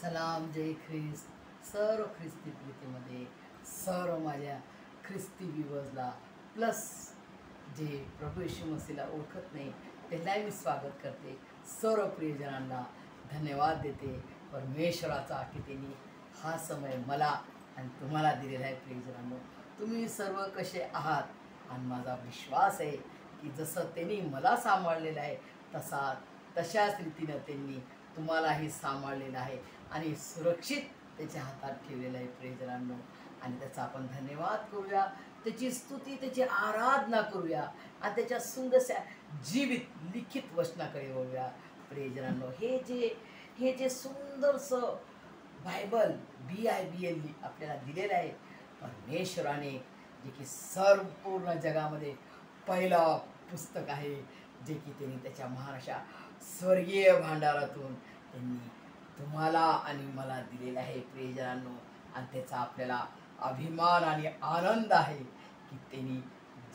सलाम जय ख्रिस्त. सर्व ख्रिस्ती प्रीतीमध्ये सर्व माझ्या ख्रिस्ती व्ह्यूअर्सला प्लस जे प्रभू येशू मसीला ओळखत नाही त्यालाही मी स्वागत करते. सर्व प्रियजनांना धन्यवाद देते परमेश्वराचा की त्यांनी हा समय मला आणि तुम्हाला दिलेला आहे. प्रियजनांनो, तुम्ही सर्व कसे आहात आणि माझा विश्वास आहे की जसं त्यांनी मला सांभाळलेलं आहे तशाच रीतीनं त्यांनी तुम्हालाही सांभाळलेलं आहे आणि सुरक्षित त्याच्या हातात ठेवलेलं आहे. प्रियजनांनो, आणि त्याचा आपण धन्यवाद करूया, त्याची स्तुती, त्याची आराधना करूया आणि त्याच्या सुंदरशा जीवित लिखित वचनाकडे वळूया. प्रियजनांनो, हे जे सुंदरसं बायबल BIBL आपल्याला दिलेलं आहे परमेश्वराने, जे की संपूर्ण जगामध्ये पहिलं पुस्तक आहे, जे की त्यांनी त्याच्या महान अशा स्वर्गीय भांडारातून त्यांनी तुम्हाला आणि मला दिलेलं आहे. प्रियजनांनो, आणि त्याचा आपल्याला अभिमान आणि आनंद आहे की त्यांनी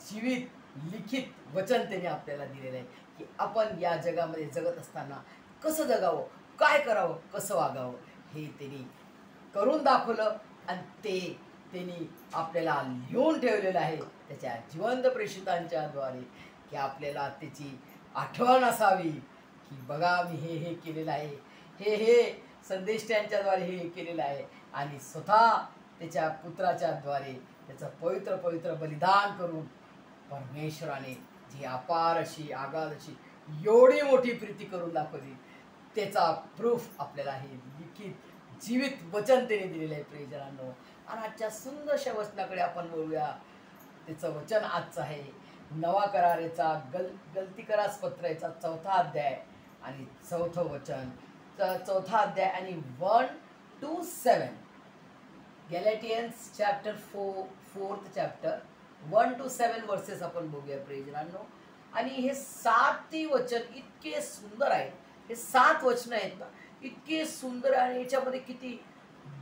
जीवित लिखित वचन त्यांनी आपल्याला दिलेलं आहे की आपण या जगामध्ये जगत असताना कसं जगावं, काय करावं, कसं वागावं हे त्यांनी करून दाखवलं आणि ते त्यांनी आपल्याला लिहून ठेवलेलं आहे त्याच्या जिवंत प्रेषितांच्या द्वारे, की आपल्याला त्याची आठवण असावी की बघा मी हे केलेलं आहे, हे संदेष्ट्यांच्याद्वारे हे केलेलं आहे आणि स्वतः त्याच्या पुत्राच्या द्वारे त्याचं पवित्र पवित्र बलिदान करून परमेश्वराने जी अपार अशी आगाध अशी एवढी मोठी प्रीती करून दाखवली, त्याचा प्रूफ आपल्याला हे लिखित जीवित वचन त्याने दिलेलं आहे. प्रियजनांनो, आणि आजच्या सुंदरशा वचनाकडे आपण बोलूया. त्याचं वचन आजचं आहे नवा कराराचा गलती करास पत्राचा 4था अध्याय आणि 4थं वचन, 4था अध्याय आणि 1 to 7. Galatians chapter 4th chapter 1 to 7 verses आपण बघूया. प्रियजनांनो, आणि हे 7 वचन इतके सुंदर आहेत. हे 7 वचनं आहेत ना, इतके सुंदर आणि याच्यामध्ये किती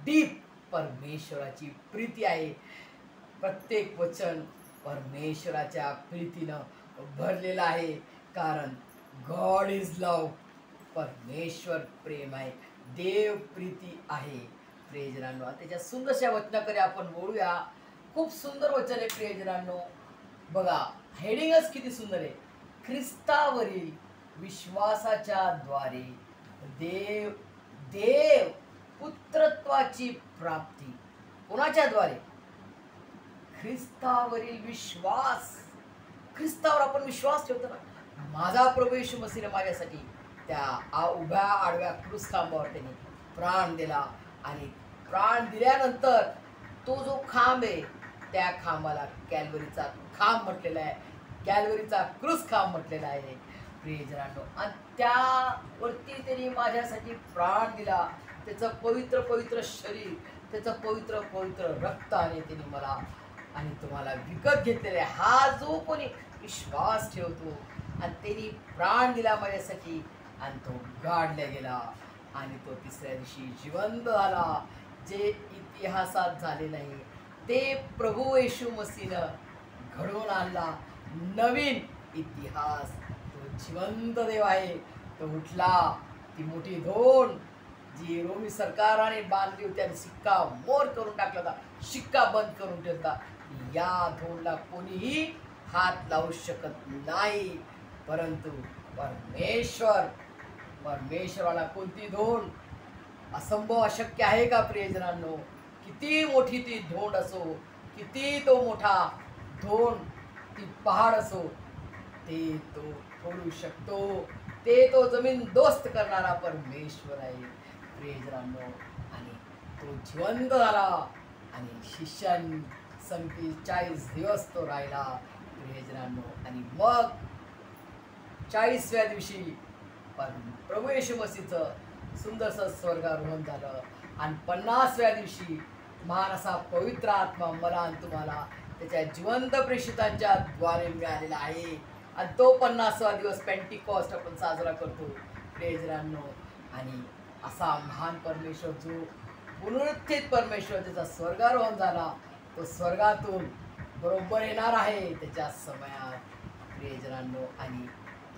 डीप परमेश्वराची प्रीती आहे. प्रत्येक वचन परमेश्वराच्या प्रीतीनं भरलेलं आहे, कारण गॉड इज लव्ह. परमेश्वर प्रेम आहे, देव प्रीती आहे. प्रियजनांनो, त्याच्या सुंदरशा वचनाकडे आपण बोलूया. खूप सुंदर वचन आहे प्रियजनांनो. बघा, हेडिंगच किती सुंदर आहे. ख्रिस्तावरील विश्वासाच्या द्वारे देव पुत्रत्वाची प्राप्ती. कोणाच्या द्वारे? ख्रिस्तावरील विश्वास. ख्रिस्तावर आपण विश्वास ठेवतो ना. माझा प्रभू येशू मसीह माझ्यासाठी त्या उभ्या आडव्या क्रूस खांबावर त्यांनी प्राण दिला आणि प्राण दिल्यानंतर तो जो खांब आहे त्या खांबाला कॅल्वरीचा खांब म्हटलेला आहे, कॅल्वरीचा क्रूस खांब म्हटलेला आहे. प्रियजनांनो, आणि त्यावरती त्यांनी माझ्यासाठी प्राण दिला. त्याचं पवित्र पवित्र शरीर, त्याचं पवित्र पवित्र रक्ताने त्यांनी मला आणि तुम्हाला विकत घेतलेला आहे. हा जो कोणी विश्वास ठेवतो आणि त्यांनी प्राण दिला माझ्यासाठी आणि तो गाडला गेला आणि तो तिसऱ्या दिवशी जिवंत झाला. जे इतिहासात झाले नाही ते प्रभू येशू मसीहनं घडवून आणला. नवीन इतिहास. तो जिवंत देव आहे. तो उठला. ती मोठी धोंड जी रोमी सरकाराने बांधली होती आणि शिक्का मोर करून टाकला होता, शिक्का बंद करून ठेवता, या धोंडला कोणीही हात लावू शकत नाही. परंतु परमेश्वराला कोणती धोंड असंभव अशक्य आहे का? प्रियजनांनो, किती मोठी ती धोंड असो, किती तो मोठा धोंड ती पहाड असो, ते तो फोडू शकतो. ते तो जमीन दोस्त करणारा परमेश्वर आहे. प्रियजनांनो, आणि तो जिवंत झाला आणि शिष्यांसंगती 40 दिवस तो राहिला. प्रियजनांनो, आणि मग 40व्या दिवशी प्रभू येशू मसीहचं सुंदरसं स्वर्गारोहण झालं आणि 50व्या दिवशी महान असा पवित्र आत्मा मला आणि तुम्हाला त्याच्या जिवंत प्रेषितांच्या द्वारे मिळालेला आहे. आणि तो 50वा दिवस पेंटिकॉस्ट आपण साजरा करतो. प्रियजनांनो, आणि असा महान परमेश्वर जो पुनरुत्थित परमेश्वर ज्याचा स्वर्गारोहण झाला, तो स्वर्गातून बरोबर येणार आहे त्याच्या समयात. प्रियजनांनो, आणि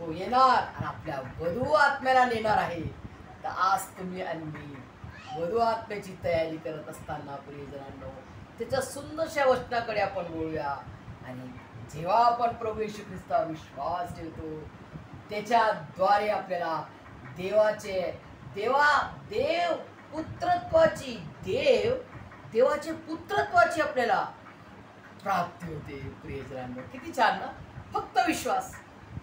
तो येणार आणि आपल्या वधू आत्म्याला नेणार आहे. तर आज तुम्ही आणि मी वधू आत्म्याची तयारी करत असताना प्रियजनांनो त्याच्या सुंदरशा वचनाकडे आपण बोलूया. आणि जेव्हा आपण प्रभू येशू ख्रिस्तावर विश्वास ठेवतो त्याच्याद्वारे आपल्याला देवाचे पुत्रत्वाची आपल्याला प्राप्ती होते. प्रियजनांनो किती छान ना. फक्त विश्वास.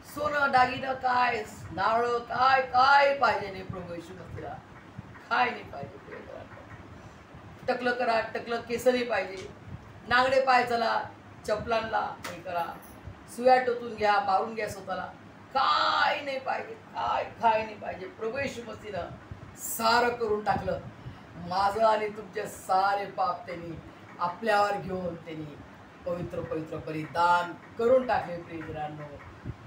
सोनं दागिनं काय, नारळ काय काय पाहिजे नाही प्रभू येशू ख्रिस्ताला. काय नाही पाहिजे प्रियजनांनो. टकलं करा, टकलं केस नाही पाहिजे, नांगडे पाय चला, चपलांना हे करा, सुया टोचून घ्या, मारून घ्या स्वतःला, काय नाही पाहिजे, काय नाही पाहिजे. प्रभू येशू मसीहनं सारं करून टाकलं. माझं आणि तुमचे सारे पाप त्यांनी आपल्यावर घेऊन त्यांनी पवित्र पवित्र बलिदान करून टाकले. प्रियजनांनो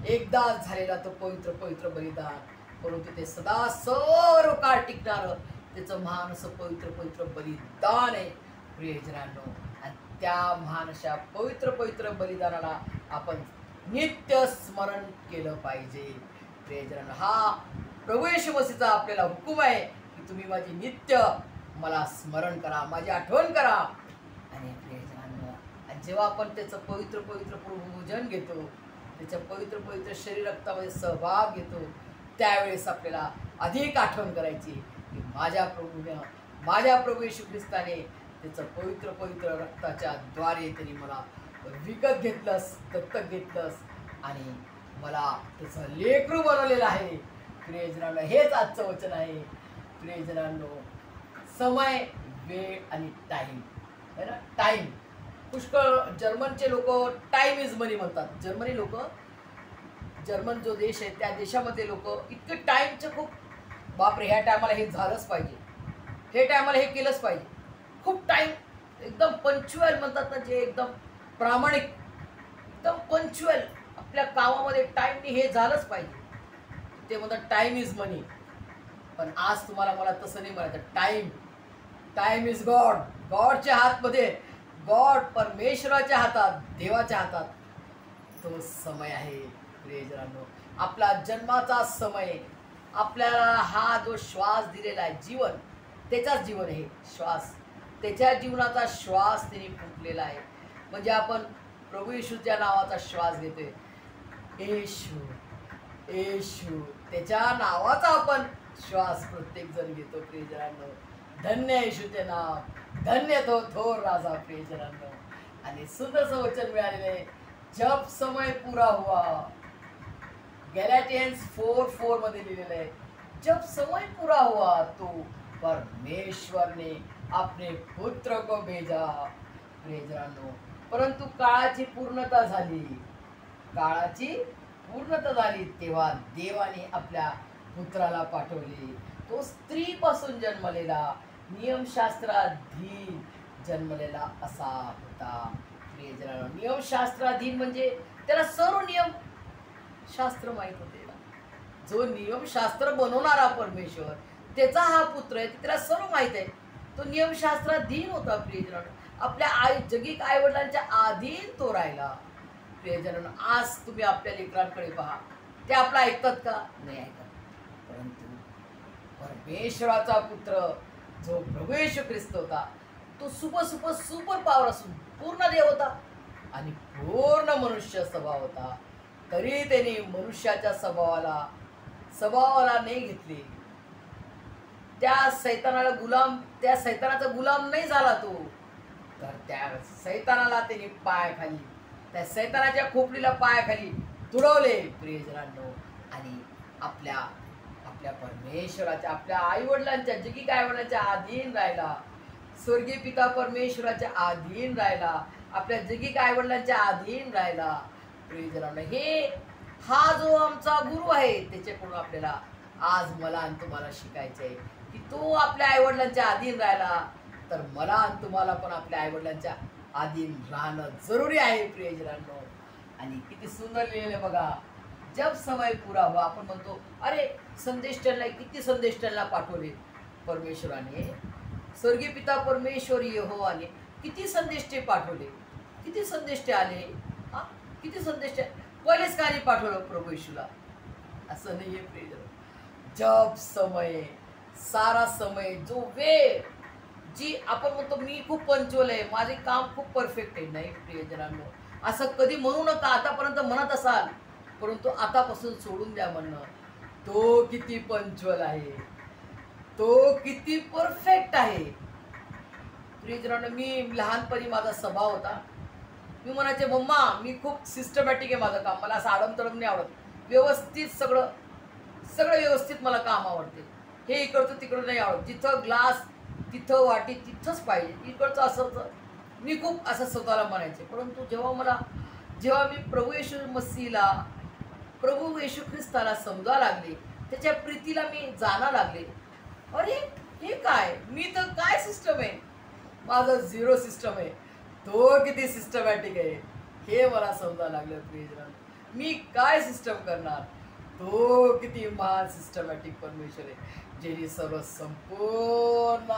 एकदा झालेला तो पवित्र पवित्र बलिदान, परंतु ते सदा सर्व काळ टिकणारं त्याचं महान असं पवित्र पवित्र बलिदान आहे. प्रियजनांनो आणि त्या महान अशा पवित्र पवित्र बलिदानाला आपण नित्य स्मरण केलं पाहिजे. प्रियजनांनो हा प्रभू येशू मसीहचा आपल्याला हुकूम आहे की तुम्ही माझी नित्य मला स्मरण करा, माझी आठवण करा. आणि प्रियजनांनो जेव्हा आपण त्याचं पवित्र पवित्र पूजन घेतो, त्याच्या पवित्र पवित्र शरीर रक्तामध्ये सहभाग घेतो, त्यावेळेस आपल्याला अधिक आठवण करायची की माझ्या प्रभू येशू ख्रिस्ताने त्याचं पवित्र पवित्र रक्ताच्या द्वारे त्यांनी मला विकत घेतलंस, दत्तक घेतलंस आणि मला त्याचं लेकरू बनवलेलं आहे. प्रियजनांनो हेच आजचं वचन आहे. प्रियजनांनो समय, वेळ आणि टाईम है ना. टाईम पुष्कळ जर्मनचे लोक टाईम इज मनी म्हणतात. जर्मन जो देश आहे त्या देशामध्ये लोक इतके टाईमचं खूप बापरे ह्या टायमाला हे झालंच पाहिजे, हे टायमाला हे केलंच पाहिजे, खूप टाईम एकदम पंच्युअल म्हणतात ना, जे एकदम प्रामाणिक, एकदम पंच्युअल आपल्या कामामध्ये टाईमनी हे झालंच पाहिजे. ते म्हणतात टाईम इज मनी. पण आज तुम्हाला मला तसं नाही म्हणायचं. Time is God. गॉडच्या हातमध्ये, गॉड परमेश्वराच्या हातात, देवाच्या हातात तो समय आहे. प्रियजनांनो आपला जन्माचा समय, आपल्याला हा जो श्वास दिलेला आहे जीवन, त्याचाच जीवन आहे श्वास, त्याच्या जीवनाचा श्वास त्यांनी फुंकलेला आहे. म्हणजे आपण प्रभू येशूच्या नावाचा श्वास घेतोय. येशू येशू त्याच्या नावाचा आपण श्वास प्रत्येक जण घेतो. प्रियजनांनो धन्य येशूचे नाव, धन्य तो थोर राजा. प्रियजनांनो आणि सुंदरसं वचन मिळालेले जब समय पूरा हुआ, गैलाटियन्स 4:4 मध्ये लिहिलेलं आहे, जब समय पूरा हुआ तो परमेश्वर ने अपने पुत्र को भेजा. प्रियजनांनो परंतु काळाची पूर्णता झाली तेव्हा देवाने आपल्या पुत्राला पाठवले. तो स्त्रीपासून जन्मलेला, नियमशास्त्राधीन जन्मलेला असा होता. प्रियजनांनो नियमशास्त्राधीन म्हणजे त्याला सर्व नियम शास्त्र माहीत होते. जो नियमशास्त्र बनवणारा परमेश्वर त्याचा हा पुत्र आहे, त्याला सर्व माहीत आहे. तो नियमशास्त्राधीन होता. प्रियजनांनो आपल्या जगिक आईवडिलांच्या अधीन तो राहिला. प्रियजनांनो आज तुम्ही आपल्या लेकरांकडे पहा, ते आपलं ऐकतात का? नाही ऐकत. परंतु परमेश्वराचा पुत्र जो प्रभू येशू ख्रिस्त होता, तो सुपर पॉवर असून पूर्ण देव होता आणि पूर्ण मनुष्य स्वभाव होता. तरी त्यांनी मनुष्याच्या स्वभावाला नाही घेतले. त्या सैतानाचा गुलाम नाही झाला तो. तर त्या सैतानाला त्यांनी पायाखाली, त्या सैतानाच्या खोपडीला पायाखाली तुडवले. प्रियजनांनो आणि आपल्या परमेश्वराच्या, आपल्या आईवडिलांच्या, जगिक आईवडिलांच्या अधीन राहिला. स्वर्गीय पिता परमेश्वराच्या अधीन राहिला, आपल्या जगिक आईवडिलांच्या अधीन राहिला. प्रियजनांनो हा जो आमचा गुरु आहे त्याच्याकडून आपल्याला आज मला आणि तुम्हाला शिकायचं आहे की तो आपल्या आईवडिलांच्या अधीन राहिला, तर मला आणि तुम्हाला पण आपल्या आईवडिलांच्या अधीन राहणं जरुरी आहे. प्रियजनांनो आणि किती सुंदर लिहिलेलं बघा, जब समय पुरा हुआ. आपण म्हणतो अरे किती संदेश त्यांना पाठवले परमेश्वराने, स्वर्गीय पिता परमेश्वर यहोवाने किती संदेश ते पाठवले, किती संदेश ते आले, किती संदेश पहिलेच का पाठवलं प्रभू येशूला? असं नाहीये प्रिय. जब समय सारा समय, जो वेळ, जी आपण म्हणतो मी खूप पंक्च्युअल आहे, माझे काम खूप परफेक्ट आहे. नाही प्रियजनांनो, असं कधी म्हणू नका. आतापर्यंत म्हणत असाल, परंतु आतापासून सोडून द्या म्हणणं. तो किती पंक्च्युअल आहे, तो किती परफेक्ट आहे. प्रियजनांनो, मी लहानपणी माझा स्वभाव होता. मी म्हणायचे, मम्मा मी खूप सिस्टमॅटिक आहे माझं काम, मला असं आडमतडम नाही आवडत. व्यवस्थित सगळं सगळं व्यवस्थित मला काम आवडते. हे इकडचं तिकडं नाही आवडत. जिथं ग्लास, तिथं वाटी, तिथंच पाहिजे. इकडचं असं मी खूप असं स्वतःला म्हणायचे. परंतु जेव्हा मी प्रभू येशू ख्रिस्ताला समजा लागले, त्याच्या प्रीतीला मी जाणं लागले. अरे हे काय, मी तर काय सिस्टम आहे, माझं झिरो सिस्टम आहे, तो किती सिस्टमॅटिक आहे हे मला समजायला लागलं. प्रियजन, मी काय सिस्टम करणार, तो किती महान सिस्टमॅटिक परमेश्वर आहे, ज्याने सर्व संपूर्ण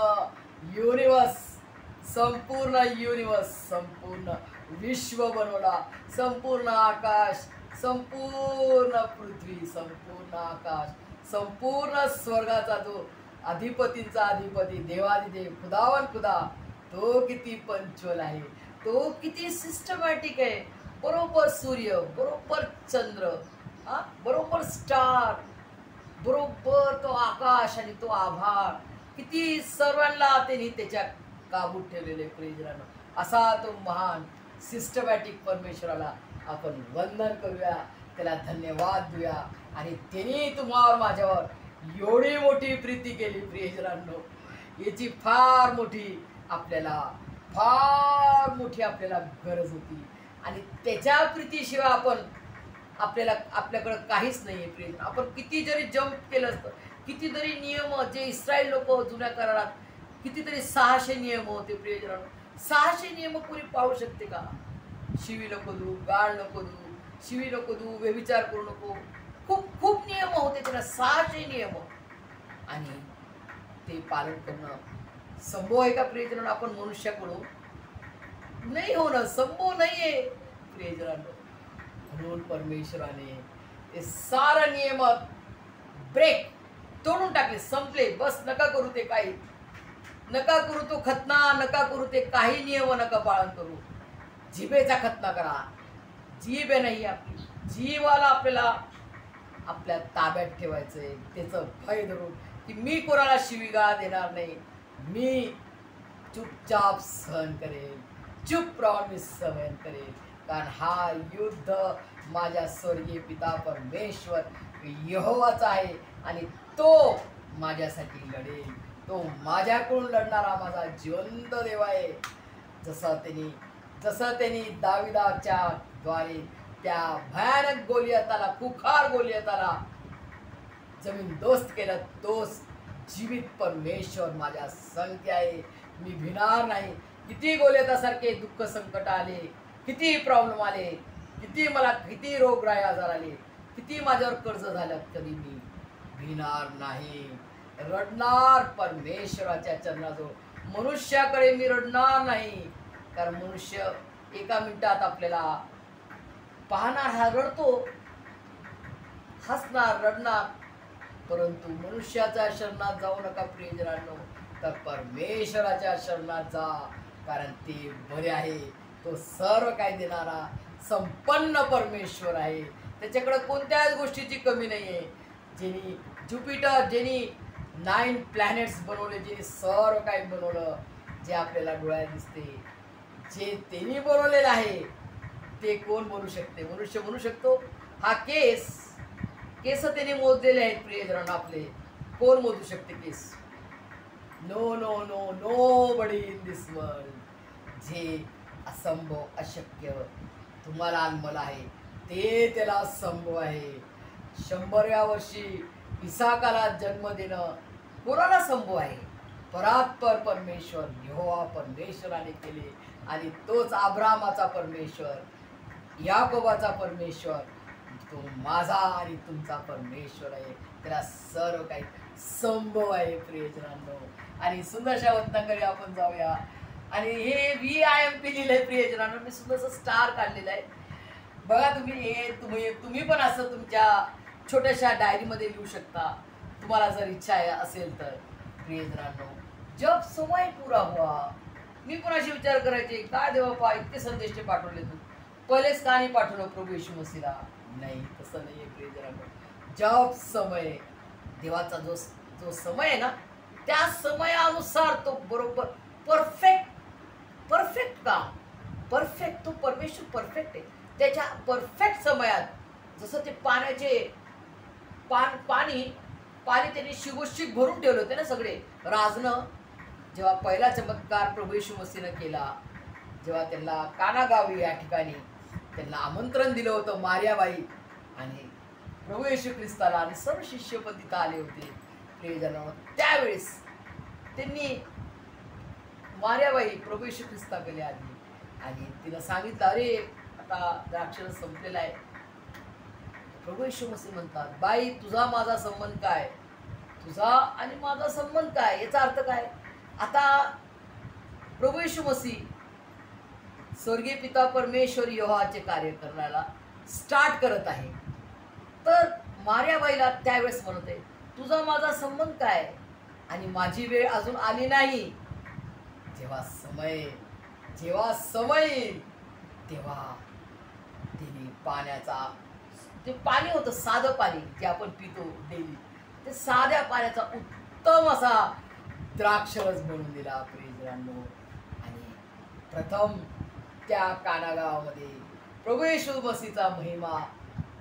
विश्व बनवला. संपूर्ण आकाश, संपूर्ण पृथ्वी, संपूर्ण आकाश, संपूर्ण स्वर्गाचा जो अधिपतींचा अधिपती, देवादिदेव, खुदावन खुदा, तो किती पंक्च्युअल आहे, तो किती सिस्टमॅटिक आहे. बरोबर सूर्य, बरोबर चंद्र, बरोबर स्टार, बरोबर तो आकाश आणि तो आभाळ, किती सर्वांना त्यांनी त्याच्या काबूत ठेवलेले. प्रेजरानं, असा तो महान सिस्टमॅटिक परमेश्वराला आपण वंदन करूया, त्याला धन्यवाद देऊया. आणि त्यांनी तुम्हावर माझ्यावर एवढी मोठी प्रीती केली. प्रियजनांनो, याची फार मोठी आपल्याला गरज होती. आणि त्याच्या प्रीतीशिवाय आपल्याकडं काहीच नाही आहे. प्रिय, आपण किती जरी जंप केलं असतं, किती जरी नियम, जे इस्रायल लोक जुन्या करारात कितीतरी 600 नियम होते. प्रियजनांनो, 600 नियम कोणी पाळू शकते का? शिवी नको देऊ, गाळ नको देऊ, शिवी नको देऊ, व्यभिचार करू नको, खूप खूप नियम होते त्याला, 600 नियम. आणि ते पालन करणं संभव आहे का प्रियजनांनो? आपण मनुष्याकडून नाही होणं संभव नाहीये प्रियजनांनो. म्हणून परमेश्वराने ते सारा नियम ब्रेक तोडून टाकले, संपले. बस, नका करू ते, काही नका करू, तो खतना नका करू, ते काही नियम नका पालन करू. जिभेचा खतना करा. जीभ आहे नाही आपली, जीवाला आपल्या ताब्यात ठेवायचंय. त्याचं भय धरून की मी कोणाला शिवीगाळ देणार नाही, मी चुपचाप सहन करेल, चुप राहून मी सहन करेल. कारण हा युद्ध माझ्या स्वर्गीय पिता परमेश्वर यहोवाचा आहे आणि तो माझ्यासाठी लढेल. तो माझ्याकडून लढणारा माझा जिवंत देव आहे. जसं त्यांनी दाविदाच्या द्वारे त्या भयानक गोलियताला, खुखार गोलियताला जमीन दोस्त केलं, तोच जीवित परमेश्वर माझ्या संगती आहे. मी भिणार नाही. किती गोलियतासारखे दुःख संकट आले, किती प्रॉब्लेम आले, किती रोगराई आजार आले, किती माझ्यावर कर्ज झालं, तरी मी भिणार नाही. रडणार परमेश्वराच्या चरणाजवळ. मनुष्याकडे मी रडणार नाही. कारण मनुष्य एका मिनिटात आपल्याला पाहणार, हा रडतो, हसणार, रडणार. परंतु मनुष्याच्या शरणात जाऊ नका प्रियजनांनो, तर परमेश्वराच्या शरणात जा. कारण ते बरे आहे. तो सर्व काही देणारा संपन्न परमेश्वर आहे. त्याच्याकडे कोणत्याच गोष्टीची कमी नाही आहे. ज्यांनी ज्युपिटर, ज्यांनी 9 प्लॅनेट्स बनवले, ज्यांनी सर्व काही बनवलं, जे आपल्याला डोळ्यात दिसते, जे त्यांनी बनवलेलं आहे, ते कोण बनवू शकते? मनुष्य बनवू शकतो? हा केस त्यांनी मोजलेले आहेत प्रियजनांनो आपले. कोण मोजू शकते केस? No no no nobody in this world. जे असंभव, अशक्य तुम्हाला आणि मला आहे, ते त्याला संभव आहे. 100व्या वर्षी इसाकाला जन्म देणं कोणाला संभव आहे? परात्पर परमेश्वर यहोवा परमेश्वराने केले. आणि तोच अब्रामाचा परमेश्वर, याकोबाचा परमेश्वर, तो माझा आणि तुमचा परमेश्वर आहे. त्याला सर्व काही संभव आहे प्रियजनांनो. आणि सुंदरशा वतनाकडे आपण जाऊया. आणि हे VIMP लिहिलंय प्रियजनांनो. मी सुंदरसं स्टार काढलेलं आहे बघा. तुम्ही पण असं तुमच्या छोट्याशा डायरीमध्ये लिहू शकता. तुम्हाला जर इच्छा असेल तर प्रियजनांनो, जब समय पूरा हुआ, मी कुणाशी विचार करायचे, काय देवा इतके संदेश पाठवले तू, पहिलेच का नाही पाठवलं प्रभू येशू मसीला? नाही, तसं नाहीये प्रियजनांनो. जब समय, देवाचा जो जो समय आहे ना, त्या समयानुसार तो बरोबर परफेक्ट परफेक्ट काम, परफेक्ट, तो परमेश्वर परफेक्ट आहे. त्याच्या परफेक्ट समयात जसं ते पाण्याचे पाणी त्यांनी शिगोशिग भरून ठेवले होते ना सगळे. राजनं जेव्हा पहिला चमत्कार प्रभू येशू मसीनं केला, जेव्हा त्यांना काना गावी या ठिकाणी त्यांना आमंत्रण दिलं होतं मारियाबाई आणि प्रभू येशू ख्रिस्ताला, आणि सर्व शिष्य पण तिथं आले होते प्रियजनांनो. त्यावेळेस त्यांनी मारियाबाई प्रभू येशू ख्रिस्ताकडे आली आणि तिला सांगितलं, अरे आता द्राक्षरस संपलेला आहे. प्रभू येशू मसीह म्हणतात, बाई तुझा माझा संबंध काय, तुझा आणि माझा संबंध काय, याचा अर्थ काय? आता प्रभू येशू मसीह स्वर्गीय पिता परमेश्वर यहोवाचे कार्य करायला स्टार्ट करत आहे. तर मारियाबाईला त्यावेळेस म्हणत आहे, तुझा माझा संबंध काय, आणि माझी वेळ अजून आली नाही. जेव्हा समय येईल तेव्हा तिने पाण्याचा, ते पाणी होतं साधं पाणी जे आपण पितो डेली, ते साध्या पाण्याचा उत्तम असा द्राक्षरस बनवून दिला प्रियजनांनो. आणि प्रथम त्या काना गावामध्ये प्रभू येशू मसीहचा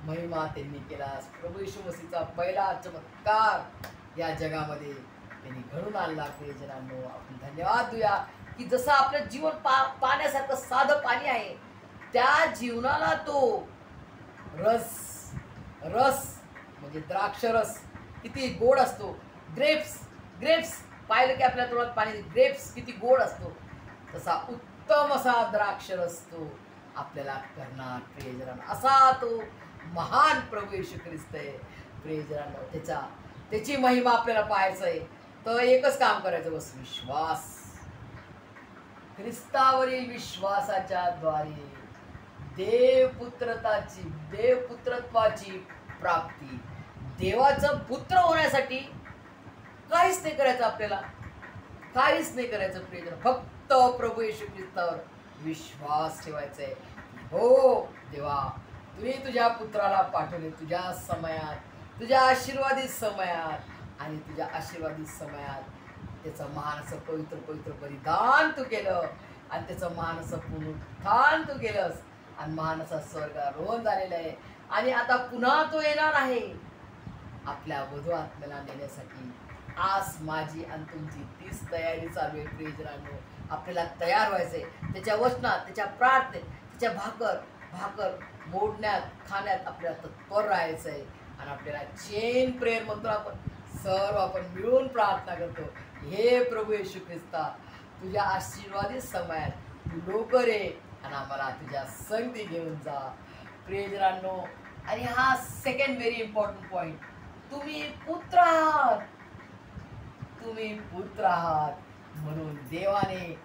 महिमा त्यांनी केला. प्रभू येशू मसीहचा पहिला चमत्कार या जगामध्ये त्यांनी घडून आणला प्रियजनांनो. आपण धन्यवाद देऊया की जसं आपलं जीवन पाण्यासारखं साधं पाणी आहे, त्या जीवनाला तो रस म्हणजे द्राक्षरस किती गोड असतो. ग्रेप्स पाहिलं की आपल्या तोंडात पाणी, ग्रेप्स किती गोड असतो, तसा उत्तम असा द्राक्षरस तो आपल्याला करणार प्रियजनांनो. असा तो महान प्रभू येशू ख्रिस्त आहे प्रियजनांनो. त्याची महिमा आपल्याला पाहायचं आहे तर एकच काम करायचं, बस विश्वास. ख्रिस्तावरील विश्वासाच्या द्वारे देवपुत्रत्वाची प्राप्ती. देवाचं पुत्र होण्यासाठी काहीच नाही करायचं, आपल्याला काहीच नाही करायचं प्रियजन, फक्त प्रभू येशू ख्रिस्तावर विश्वास ठेवायचा आहे. हो देवा, तुम्ही तुझ्या पुत्राला पाठवले तुझ्या समयात, तुझ्या आशीर्वादित समयात, आणि तुझ्या आशीर्वादित समयात त्याचं महान असं पवित्र बलिदान तू केलं, आणि त्याचं महान असं पुनरुत्थान तू केलंस, आणि महान असा स्वर्गारोहण झालेलं आहे. आणि आता पुन्हा तो येणार आहे आपल्या वधू आत्म्याला नेण्यासाठी. आज माझी आणि तुमची तीच तयारी चालू आहे प्रियजनांनो. आपल्याला तयार व्हायचंय त्याच्या वचनात, त्याच्या प्रार्थनेत, त्याच्या भाकर मोडण्यात, खाण्यात आपल्याला तत्पर राहायचं आहे. आणि आपल्याला चेन प्रेयर म्हणतो आपण मिळून प्रार्थना करतो, हे प्रभू येशू ख्रिस्ता, तुझ्या आशीर्वादित समयात तू लवकर ये आणि आम्हाला तुझ्या संगती घेऊन जा प्रियजनांनो. आणि हा सेकंड व्हेरी इम्पॉर्टंट पॉइंट, तुम्ही पुत्र आहात म्हणून देवाने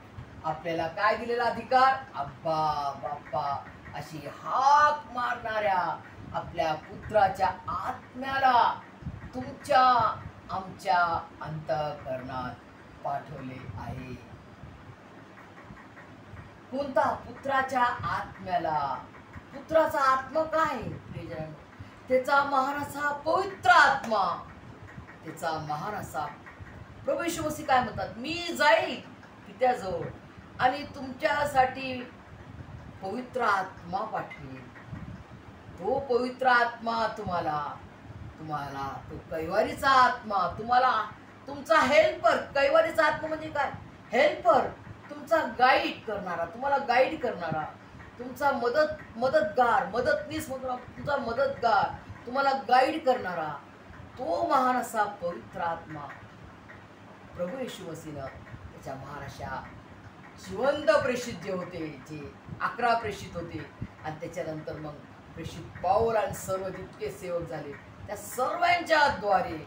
आपल्याला काय दिलेला अधिकार, अब्बा बाप्पा अशी हाक मारणाऱ्या आपल्या पुत्राच्या आत्म्याला तुमच्या आमच्या अंतःकरणात पाठवले आहे. कोणता? पुत्राच्या आत्म्याला. पुत्राचा आत्मा काय? त्याचा महान असा पवित्र आत्मा, त्याचा महान असा. प्रभू येशू मसीह काय म्हणतात, मी जाईल पित्याजवळ आणि तुमच्यासाठी पवित्र आत्मा पाठवेल. तो पवित्र आत्मा तुम्हाला तो कैवारीचा आत्मा, तुम्हाला तुमचा हेल्पर. कैवारीचा आत्मा म्हणजे काय? हेल्पर, तुमचा गाईड करणारा, तुम्हाला गाईड करणारा, तुमचा मदतनीस म्हणतो, तुमचा मदतगार, तुम्हाला गाईड करणारा, तो महान असा पवित्र आत्मा प्रभू येशू मसीहनं त्याच्या महान अशा जिवंत प्रेषित जे होते, जे 11 प्रेषित होते, आणि त्याच्यानंतर मग प्रेषित पाऊल आणि सर्व जितके सेवक झाले, त्या सर्वांच्या द्वारे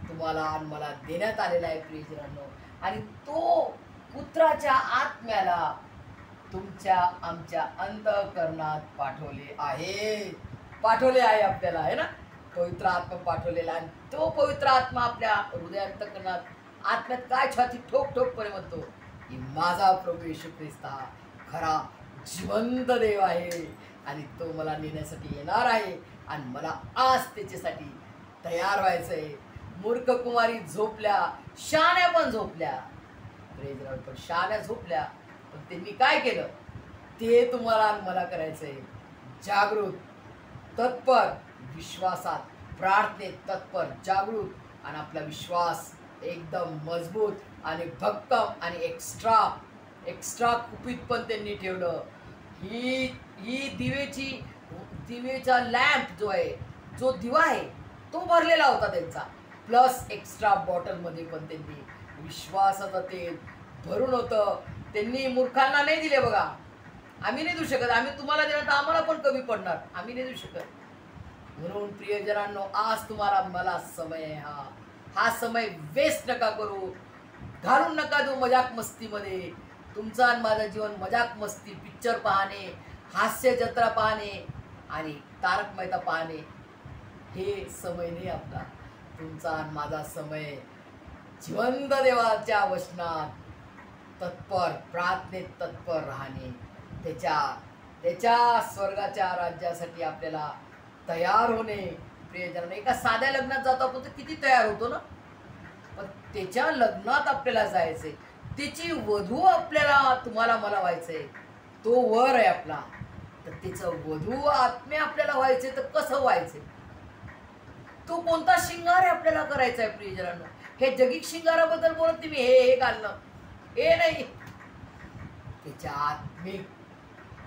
तुम्हाला आणि मला देण्यात आलेला आहे प्रियजनांनो. आणि तो पुत्राच्या आत्म्याला तुमच्या आमच्या अंतःकरणात पाठवले आहे आपल्याला, आहे ना. पवित्र आत्मा पाठवलेला, आणि तो पवित्र आत्मा आपल्या हृदयांतकरणात आत्म्यात काय छाती ठोक ठोकपणे म्हणतो की माझा प्रभू येशू ख्रिस्त हा खरा जिवंत देव आहे आणि तो मला नेण्यासाठी येणार आहे आणि मला आज त्याच्यासाठी तयार व्हायचं आहे. मूर्ख कुमारी झोपल्या, शहाण्या पण झोपल्या, प्रेज लॉर्ड, पण शहाण्या झोपल्या, पण त्यांनी काय केलं ते तुम्हाला आणि मला करायचं आहे. जागृत, तत्पर, विश्वासात, प्रार्थनेत तत्पर, जागृत आणि आपला विश्वास एकदम मजबूत आणि भक्कम आणि एक्स्ट्रा कुपीत पण त्यांनी ठेवलं. ही दिवेचा लॅम्प जो आहे, जो दिवा आहे तो भरलेला होता त्यांचा, प्लस एक्स्ट्रा बॉटलमध्ये पण त्यांनी विश्वासाचं तेल भरून होतं. त्यांनी मूर्खांना नाही दिले बघा. आम्ही नाही देऊ शकत, आम्ही तुम्हाला दिलं तर आम्हाला पण कमी पडणार, आम्ही नाही देऊ शकत. म्हणून प्रियजनांनो, आज तुम्हाला मला समय आहे, हा समय वेस्ट नका करू, घालून नका देऊ मजाक मस्तीमध्ये. तुमचं आणि माझं जीवन मजाक मस्ती, पिक्चर पाहणे, हास्य जत्रा पाहणे आणि तारक मेहता पाहणे हे समय नाही आपला. तुमचा आणि माझा समय जिवंत देवाच्या वचनात तत्पर, प्रार्थनेत तत्पर राहणे, त्याच्या स्वर्गाच्या राज्यासाठी आपल्याला तयार होणे. प्रियजन, एका साध्या लग्नात जातो आपण तर किती तयार होतो ना, पण त्याच्या लग्नात आपल्याला जायचंय, त्याची वधू आपल्याला तुम्हाला मला व्हायचंय, तो वर आहे आपला, तर त्याचं वधू आत्मे आपल्याला व्हायचे, तर कसं व्हायचंय, तो कोणता शिंगार आहे आपल्याला करायचा आहे. प्रियजनांनो, हे जगिक शिंगाराबद्दल बोलत नाही मी, हे घालणं हे नाही, त्याच्या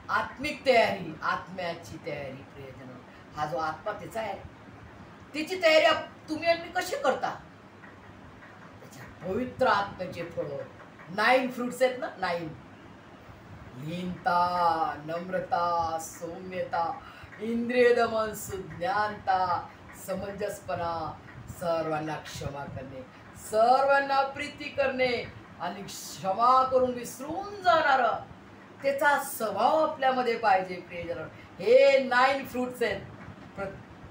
आत्मिक तयारी, आत्म्याची तयारी. प्रियजन, हा जो आत्मा त्याचा आहे, त्याची तयारी तुम्ही आणि मी कशी करता. त्याच्या पवित्र आत्म्याचे फळ 9 फ्रुट्स आहेत ना, 9: लीनता, नम्रता, सौम्यता, इंद्रिय दमन, सुज्ञानता, समंजसपणा, सर्वांना क्षमा करणे, सर्वांना प्रीती करणे आणि क्षमा करून विसरून जाणारा त्याचा स्वभाव आपल्यामध्ये पाहिजे. प्रियजन, हे 9 फ्रुट्स आहेत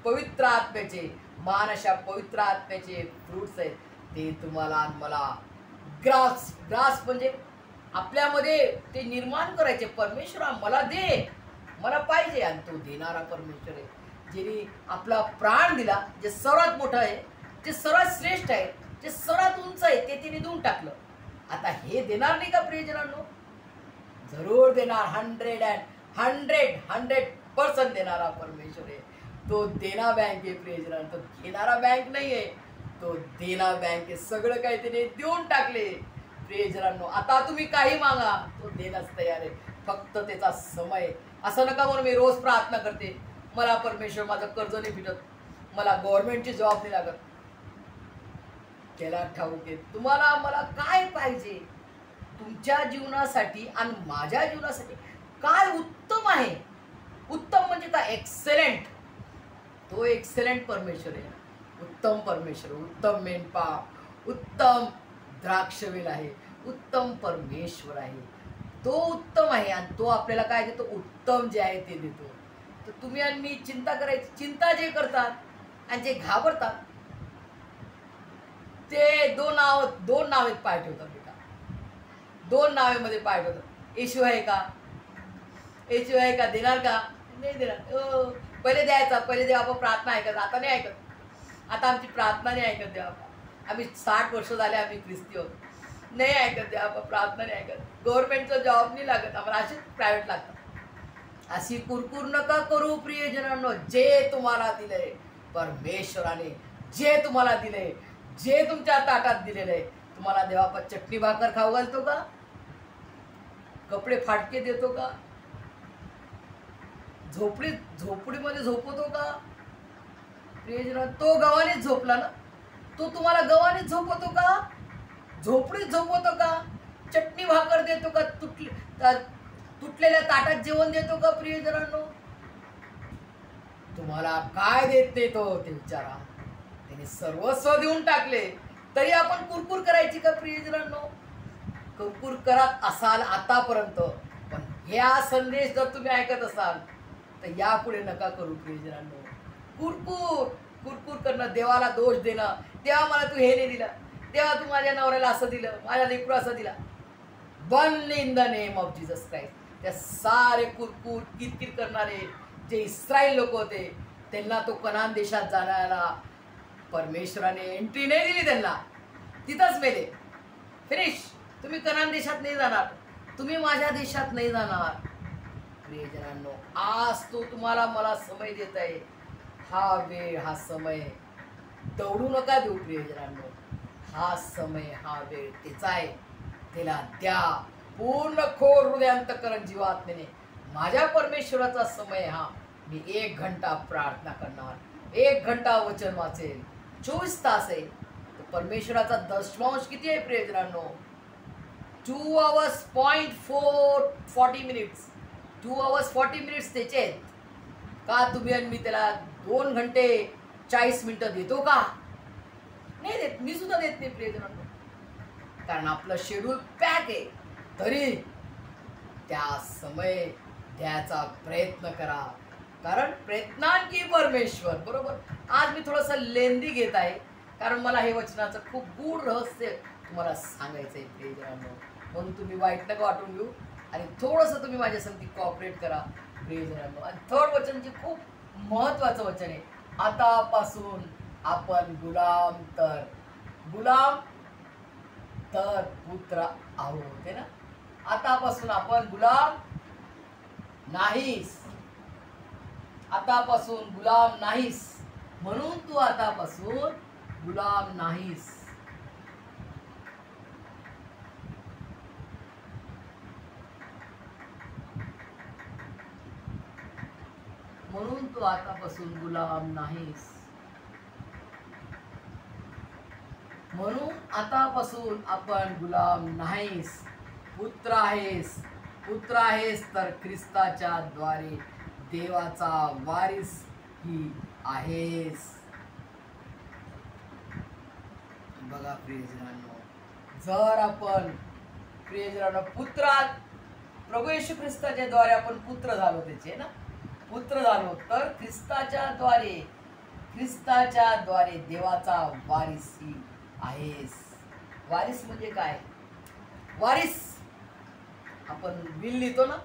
पवित्र आत्म्याचे, मान अशा पवित्र आत्म्याचे फ्रुट्स आहेत. ते तुम्हाला आणि मला ग्रास म्हणजे आपल्यामध्ये ते निर्माण करायचे. परमेश्वरा मला दे, मला पाहिजे, आणि तो देणारा परमेश्वर आहे, ज्याने आपला प्राण दिला, जे सर्वात मोठं आहे, जे सर्वात श्रेष्ठ आहे, जे सर्वात उंच आहे, ते तिने देऊन टाकलं. आता हे देणार नाही का प्रियजनांनो? जरूर देणार. 100% देणारा परमेश्वर आहे. तो देना बँक आहे प्रियजनांनो, तो घेणारा बँक नाही आहे, तो देना बँक आहे. सगळं काही त्याने देऊन टाकले प्रियजनांनो. आता तुम्ही काही मागा, तो देण्यास तयार आहे, फक्त त्याचा समय. असं नका म्हणून मी रोज प्रार्थना करते, मला परमेश्वर माझं कर्ज नाही फिटत, मला गव्हर्नमेंटची जॉब नाही लागत. त्याला ठाऊक आहे तुम्हाला मला काय पाहिजे, तुमच्या जीवनासाठी आणि माझ्या जीवनासाठी काय उत्तम आहे. उत्तम म्हणजे काय? एक्सेलेंट. तो एक्सेलेंट परमेश्वर आहे, उत्तम परमेश्वर, उत्तम मेंढपाळ, उत्तम द्राक्षवेल आहे, उत्तम परमेश्वर आहे. तो उत्तम आहे आणि तो आपल्याला काय देतो? उत्तम जे आहे ते देतो. तर तुम्ही आणि मी चिंता करायची. चिंता जे करतात आणि जे घाबरतात ते दोन नावेत पाय ठेवतात बेटा. 2 नावेमध्ये पाय ठेवतात. येशू आहे का? येशू आहे का? देणार का? नाही देणार. पहिले द्यायचा, पहिले देवा प्रार्थना ऐकत, आता नाही ऐकत. आता आमची प्रार्थना नाही ऐकत देवा. आम्ही 60 वर्ष झाले आम्ही ख्रिस्ती आहोत, नाही ऐकत देवा प्रार्थना नाही ऐकत. गव्हर्नमेंटचा जॉब नाही लागत आम्हाला, अशीच प्रायव्हेट लागतात. अशी कुरकुर नका करू प्रियजनांनो. जे तुम्हाला दिलंय परमेश्वराने, जे तुम्हाला दिलंय, जे तुमच्या ताटात दिलेलं आहे, तुम्हाला देवा चटणी भाकर खाऊ घालतो का? कपडे फाटके देतो का? झोपडीमध्ये झोपवतो का? प्रियजन, तो गव्हाणीच झोपला ना, तो तुम्हाला गव्हाणीच झोपवतो का? झोपडीत झोपवतो का? चटणी भाकर देतो का? तुटलेल्या ताटात जेवण देतो का? प्रियजनांनो, तुम्हाला काय देत नाही तो ते विचारा. त्याने सर्वस्व देऊन टाकले, तरी आपण कुरकुर करायची का? प्रियजनांनो, कुरकुर करत असाल आतापर्यंत, पण ह्या संदेश जर तुम्ही ऐकत असाल तर यापुढे नका करू प्रियजनांनो. कुरकुर करणं, देवाला दोष देणं, देवा मला तू हे नाही दिलं, देवा तू माझ्या नवऱ्याला असं दिलं, माझ्या लेकरू असं दिला. Burn in the name of Jesus Christ. त्या सारे कुरकुर किरकिर करणारे जे इस्रायल लोक होते, त्यांना तो कनान देशात जाणारा परमेश्वराने एंट्री नाही दिली, त्यांना तिथंच मेले. फिनिश. तुम्ही कनान देशात नाही जाणार, तुम्ही माझ्या देशात नाही जाणार. प्रियजनांनो, आज तो तुम्हाला मला समय देत आहे. हा वेळ, हा समय दौडू नका देऊ प्रियजनांनो. हा समय, हा वेळ त्याचा आहे, त्याला द्या पूर्ण खोर हृदयांतकरण जीवात्मेने. माझ्या परमेश्वराचा समय हा. मी 1 घंटा प्रार्थना करणार, 1 घंटा वचन वाचेल, 24 तास आहे. तर परमेश्वराचा दशमांश किती आहे प्रियजनांनो? 2 hours 40 minutes. 2 hours 40 minutes त्याचे आहेत का? तुम्ही आणि मी त्याला 2 घंटे 40 मिनिटं देतो का? नाही देत. मी सुद्धा देत नाही प्रियजनांनो, कारण आपलं शेड्यूल पॅक आहे. तरी त्या समय द्यायचा प्रयत्न करा, कारण प्रयत्नांकी परमेश्वर. बरोबर. आज मी थोडंसं लेंदी घेत आहे, कारण मला हे वचनाचं खूप गूढ रहस्य तुम्हाला सांगायचं आहे प्रियजनांनो. म्हणून तुम्ही वाईट नका वाटून घेऊ आणि थोडंसं तुम्ही माझ्यासाठी कॉपरेट करा प्रियजनांनो. आणि थर्ड वचन जे खूप महत्त्वाचं वचन आहे, आतापासून आपण गुलाम तर पुत्र आहोत, है ना. आतापासून आपण गुलाम नाहीस, आतापासून गुलाम नाहीस, म्हणून तू आतापासून गुलाम नाहीस. म्हणून तू आतापासून गुलाम नाहीस. म्हणून आतापासून आपण गुलाम नाहीस, पुत्र आहेस. पुत्र आहेस तर ख्रिस्ताच्या द्वारे देवाचा वारिस ही आहेस. बघा प्रियजनांनो, जर आपण प्रियजनांनो पुत्रात प्रभू येशू ख्रिस्ताच्या द्वारे आपण पुत्र झालो, त्याचे ना पुत्र झालो, तर ख्रिस्ताच्या द्वारे देवाचा वारिस ही आहेस. वारिस म्हणजे काय? वारिस आपण बिल लिहितो ना,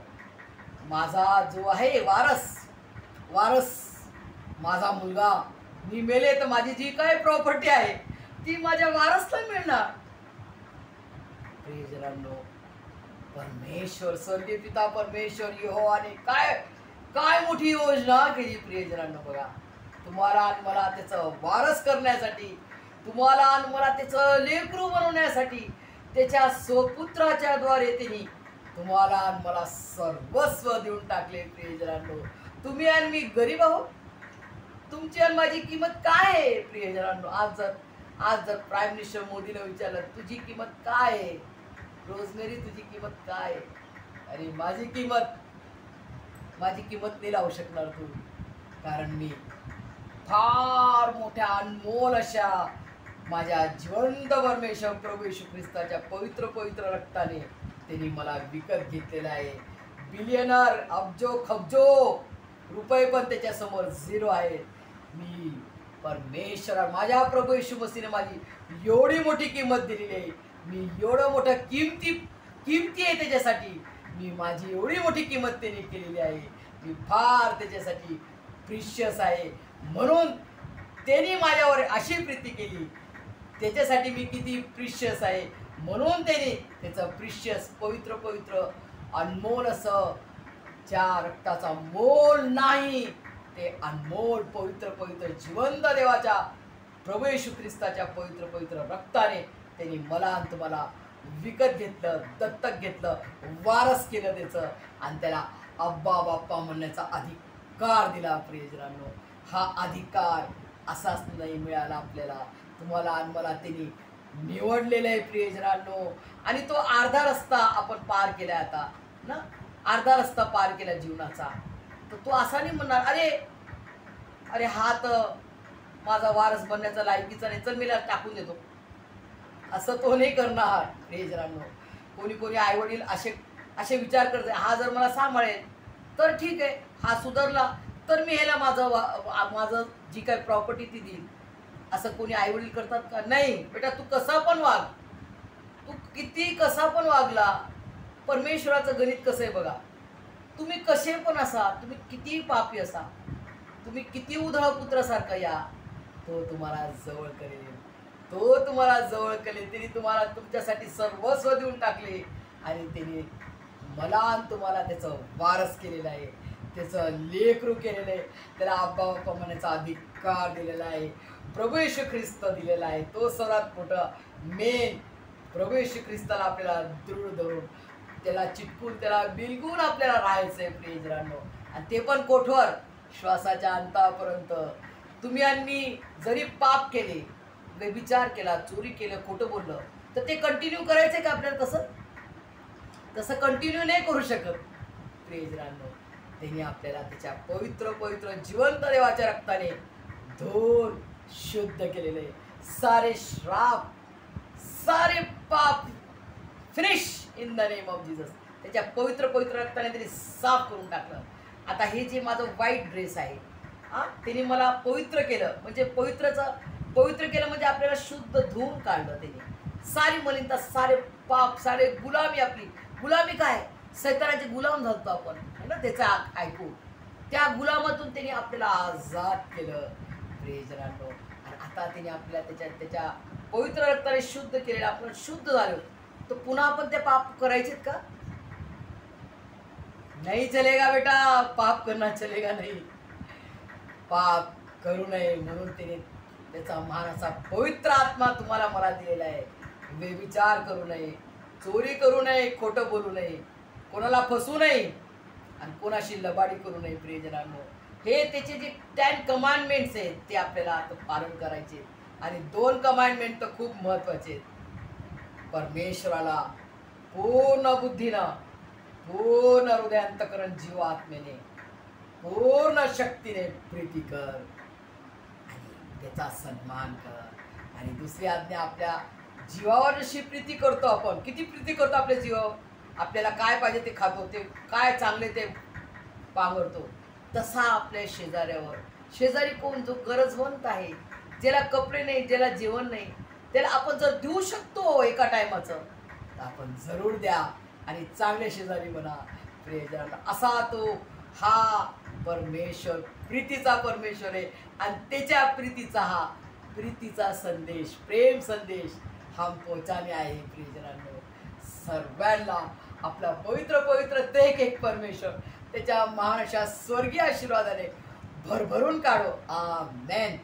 माझा जो आहे वारस माझा मुलगा. मी मेले तर माझी जी काय प्रॉपर्टी आहे ती माझ्या वारसला मिळणार. प्रियजनांनो, परमेश्वर स्वर्गीय पिता परमेश्वर यहोवाने काय मोठी योजना केली प्रियजनांनो. बघा, तुम्हाला आणि मला त्याचं वारस करण्यासाठी, तुम्हाला आणि मला त्याचं लेकरू बनवण्यासाठी त्याच्या स्वपुत्राच्या द्वारे त्यांनी तुम्हाला आणि मला सर्वस्व देऊन टाकले प्रियजनांनो. तुम्ही आणि मी गरीब आहोत. तुमची आणि माझी किंमत काय आहे प्रियजनांनो? आज जर प्राईम मिनिस्टर मोदीने विचारलं तुझी किंमत काय आहे, रोजमेरी तुझी किंमत काय आहे? अरे माझी किंमत नाही लावू शकणार तू, कारण मी फार मोठ्या अनमोल अशा माझ्या जिवंत परमेश्वर प्रभू येशू ख्रिस्ताच्या पवित्र रक्ताने त्यांनी मला विकत घेतलेला आहे. बिलियनर, अब्जो खब्जो रुपये पण त्याच्यासमोर 0 आहे. मी परमेश्वरा, माझ्या प्रभू येशू मसीने माझी एवढी मोठी किंमत दिलेली आहे. मी एवढं मोठं किमती आहे त्याच्यासाठी. मी माझी एवढी मोठी किंमत त्याने केलेली आहे. मी फार त्याच्यासाठी प्रिशियस आहे. म्हणून त्यांनी माझ्यावर अशी प्रीती केली, त्याच्यासाठी मी किती प्रिशियस आहे. म्हणून त्याने त्याचं प्रिशियस पवित्र अनमोल असं, ज्या रक्ताचा मोल नाही, ते अनमोल पवित्र जिवंत देवाच्या प्रभू येशू ख्रिस्ताच्या पवित्र रक्ताने त्यांनी मला आणि तुम्हाला विकत घेतलं, दत्तक घेतलं, वारस केलं त्याचं, आणि त्याला अब्बा बाप्पा म्हणण्याचा अधिकार दिला. प्रियजनांनो, हा अधिकार असाच नाही मिळाला आपल्याला, तुम्हाला आणि मला त्यांनी निवडलेलं आहे प्रियजनांनो. आणि तो अर्धा रस्ता आपण पार केला आता ना, अर्धा रस्ता पार केला जीवनाचा. तर तो असा नाही म्हणणार अरे हा तर माझा वारस बनण्याचा लायकीचा नाही, चल मी टाकून देतो, असं तो नाही करणार प्रियजनांनो. कोणी आईवडील असे विचार करते, हा जर मला सांभाळेल तर ठीक आहे, हा सुधारला तर मी ह्याला माझं जी काय प्रॉपर्टी ती देईल. असं कोणी आईवडील करतात का? नाही बेटा, तू कसा पण वाग, तू किती कसा पण वागला, परमेश्वराचं गणित कसं आहे बघा. तुम्ही कसे पण असा, तुम्ही कितीही पापी असा, तुम्ही किती उधळा पुत्रासारखा या, तो तुम्हाला जवळ करेल. तो तुम्हाला जवळ करेल. तिने तुम्हाला तुमच्यासाठी सर्वस्व देऊन टाकले आणि तिने मला आणि तुम्हाला त्याचं वारस केलेलं आहे, त्याचं लेकरू केलेलं आहे, त्याला आब्बा बाप्पा म्हणायचा अधिकार दिलेला आहे, प्रभू येशू ख्रिस्त दिलेला आहे. तो सर्वात मोठं मेन. प्रभू येशू ख्रिस्ताला आपल्याला दृढ धरून, त्याला चिटकून, त्याला बिलगून आपल्याला राहायचं आहे प्रियजनांनो. आणि ते पण कोठवर? श्वासाच्या अंतापर्यंत. तुम्ही आणि मी जरी पाप केले, व्यभिचार केला, चोरी केलं, खोटं बोललं, तर ते कंटिन्यू करायचंय का आपल्याला? तसं कंटिन्यू नाही करू शकत प्रियजनांनो. त्यांनी आपल्याला त्याच्या पवित्र पवित्र जिवंत देवाच्या रक्ताने धुवून शुद्ध केलेले. सारे श्राप, सारे पाप finish in the name of Jesus. त्याच्या पवित्र पवित्र रक्ताने त्यांनी साफ करून टाकलं. आता हे जे माझं व्हाईट ड्रेस आहे, त्यांनी मला पवित्र केलं. म्हणजे पवित्र केलं म्हणजे आपल्याला शुद्ध धुवून काढलं त्याने. सारी मलिनता, सारे पाप, सारे गुलामी. आपली गुलामी काय? सैतानाचे गुलाम झालतो आपण, है ना, त्याचा ऐकून. त्या गुलामातून त्यांनी आपल्याला आजाद केलं प्रियजनांनो. आणि आता त्याने आपल्याला त्याच्या पवित्र रक्ताने शुद्ध केलेलं, आपण शुद्ध झालो. तर पुन्हा आपण ते पाप करायचेत का? नाही चलेगा बेटा, पाप करना चलेगा नाही. पाप करू नये म्हणून त्याने त्याचा महान असा पवित्र आत्मा तुम्हाला मला दिलेला आहे. व्यभिचार करू नये, चोरी करू नये, खोटं बोलू नये, कोणाला फसवू नये आणि कोणाशी लबाडी करू नये प्रियजनांनो. हे त्याचे जे 10 कमांडमेंट्स आहेत ते आपल्याला आता पालन करायचे. आणि 2 कमांडमेंट तर खूप महत्त्वाचे आहेत. परमेश्वराला पूर्ण बुद्धीनं, पूर्ण हृदयांतकरण, जीव आत्मेने, पूर्ण शक्तीने प्रीती कर आणि त्याचा सन्मान कर. आणि दुसरी आज्ञा, आपल्या जीवावर जशी प्रीती करतो आपण, किती प्रीती करतो आपल्या जीवावर, आपल्याला काय पाहिजे ते खातो, ते काय चांगले ते पांघरतो, तसा आपल्या शेजाऱ्यावर. शेजारी कोण? जो गरजवंत आहे, ज्याला कपडे नाही, ज्याला जेवण नाही, त्याला आपण जर देऊ शकतो एका टायमाचं, तर आपण जरूर द्या. आणि चांगले शेजारी बना प्रियजन. असा तो हा परमेश्वर, प्रीतीचा परमेश्वर आहे. आणि त्याच्या प्रीतीचा संदेश, प्रेम संदेश हम पोचाने आहे प्रियजनांनो. सर्वांना आपला पवित्र पवित्र ते एक परमेश्वर त्याच्या महान अशा स्वर्गीय आशीर्वादाने भरभरून काढो. आमेन.